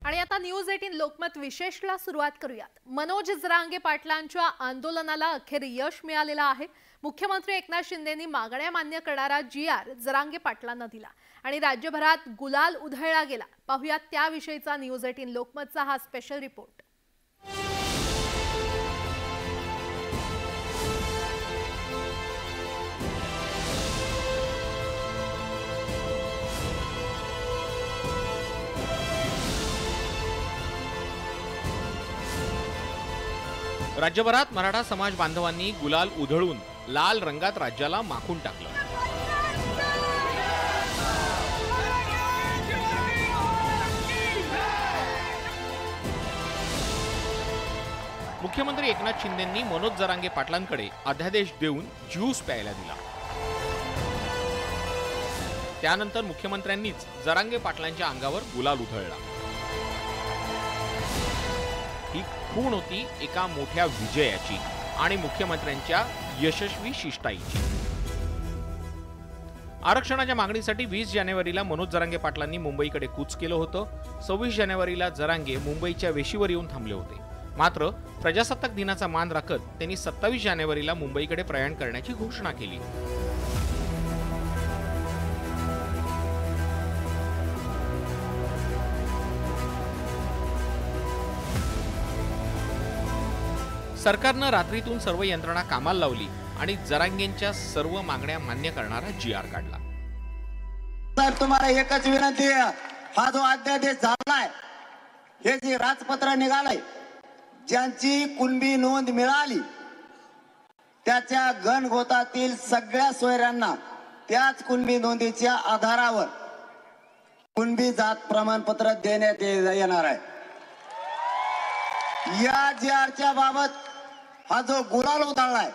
आणि आता न्यूज 18 लोकमत विशेषला सुरुवात करूयात। मनोज जरांगे पाटलांच्या आंदोलनाला अखेर यश मिळालेलं आहे। मुख्यमंत्री एकनाथ शिंदेंनी मागण्या मान्य करणारा जीआर जरांगे पाटलांना दिला आणि राज्यभरात गुलाल उधळला गेला। पाहूयात त्याविषयीचा न्यूज 18 लोकमतचा हा स्पेशल रिपोर्ट। राज्यभरात मराठा समाज बांधवांनी गुलाल उधळून लाल रंगात राज्याला माखून टाकलं। मुख्यमंत्री एकनाथ शिंदेंनी मनोज जरांगे पाटलांकडे अध्यादेश देऊन ज्यूस प्यायला दिला। त्यानंतर मुख्यमंत्र्यांनीच जरांगे पाटलांच्या अंगावर गुलाल उधळला। ही खूण होती एका मोठ्या विजयाची आणि मुख्यमंत्र्यांच्या यशस्वी शिष्टाईची। आरक्षणाच्या मागणीसाठी 20 जानेवारीला मनोज जरांगे पाटलांनी मुंबईकडे कूच केलं होतं। 26 जानेवारीला जरांगे मुंबईच्या वेशीवर येऊन थांबले होते। मात्र प्रजासत्ताक दिनाचा मान राखत त्यांनी 27 जानेवारीला मुंबईकडे प्रयाण करण्याची घोषणा केली। सरकारनं रात्रीतून सर्व यंत्रणा कामाला लावली आणि जरांगेंच्या सर्व मागण्या मान्य करणारा जीआर काढला। साहेब, तुम्हाला एकच विनंती आहे, हा जो अध्यादेश झालाय, हे जे राजपत्र निघालंय, ज्यांची कुणबी नोंद मिळाली त्याच्या गणगोतातील सगळ्या सोयऱ्यांना त्याच कुणबी नोंदीच्या आधारावर कुणबी जात प्रमाणपत्र देण्यात येणार आहे। या जीआरच्या बाबत हा जो गुलाल उधळलाय,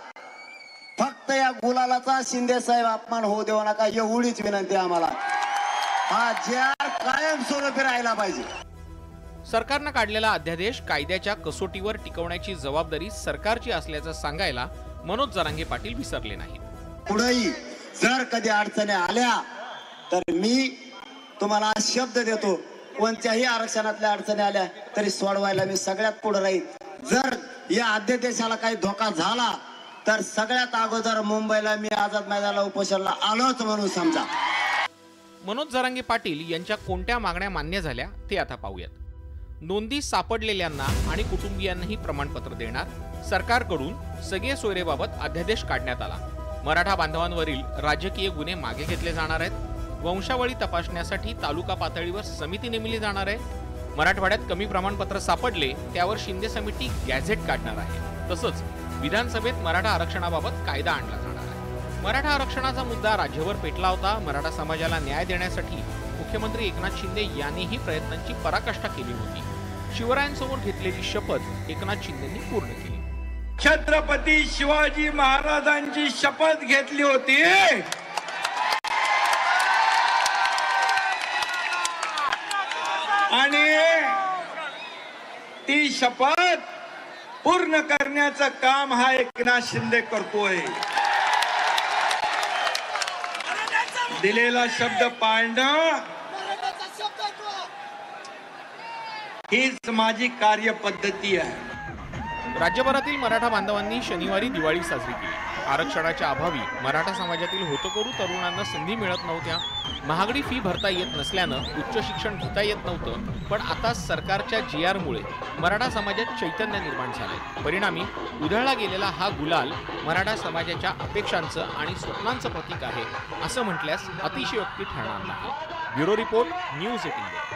फक्त या गुलालाचा शिंदे साहेब अपमान होऊ देऊ नका, एवढीच विनंती आम्हाला। हा जीआर कायमस्वरूपी राहिला पाहिजे। सरकारनं काढलेला अध्यादेश कायद्याच्या कसोटीवर टिकवण्याची जबाबदारी सरकारची असल्याचं सांगायला मनोज जरांगे पाटील विसरले नाहीत। पुढेही जर कधी अडचणी आल्या तर मी तुम्हाला शब्द देतो, कोणत्याही आरक्षणातल्या अडचणी आल्या तरी सोडवायला मी सगळ्यात पुढे राहील। जर या अध्यादेशाला काही धोका झाला तर सगळ्यात अगोदर मुंबईला मी आझाद मैदानाला उपोषणाला आलोच म्हणून समजा। मनोज जरांगे पाटील यांच्या कोणत्या मागण्या मान्य झाल्या ते आता पाहूयात। नोंदी सापडलेल्यांना आणि कुटुंबियांनाही प्रमाणपत्र देणार। सरकारकडून सगळे सोयरेबाबत अध्यादेश काढण्यात आला। मराठा बांधवांवरील राजकीय गुन्हे मागे घेतले जाणार आहेत। वंशावळी तपासण्यासाठी तालुका पातळीवर समिती नेमली जाणार आहे। मराठवाड्यात कमी प्रमाणपत्र सापडले त्यावर शिंदे समिती गॅझेट काढणार आहे। तसंच विधानसभेत मराठा आरक्षणाबाबत कायदा आणला जाणार आहे। मराठा आरक्षणाचा मुद्दा राज्यभर पेटला होता। मराठा समाजाला न्याय देण्यासाठी मुख्यमंत्री एकनाथ शिंदे यांनीही प्रयत्नांची पराकाष्ठा केली होती। शिवरायांसमोर घेतलेली शपथ एकनाथ शिंदेंनी पूर्ण केली। छत्रपती शिवाजी महाराजांची शपथ घेतली होती आणि ती शपथ पूर्ण करण्याचं काम हा एकनाथ शिंदे करतोय। दिलेला शब्द पाळणं हीच माझी कार्यपद्धती आहे। राज्यभरातील मराठा बांधवांनी शनिवारी दिवाळी साजरी केली। आरक्षणाच्या अभावी मराठा समाजातील होतकरू तरुणांना संधी मिळत नव्हत्या। महागडी फी भरता येत नसल्यानं उच्च शिक्षण घेता येत नव्हतं। पण आता सरकारच्या जीआरमुळे मराठा समाजात चैतन्य निर्माण झालंय। परिणामी उधळला गेलेला हा गुलाल मराठा समाजाच्या अपेक्षांचं आणि स्वप्नांचं प्रतीक आहे असं म्हटल्यास अतिशयोक्ती ठरणार नाही। Bureau report, news 18।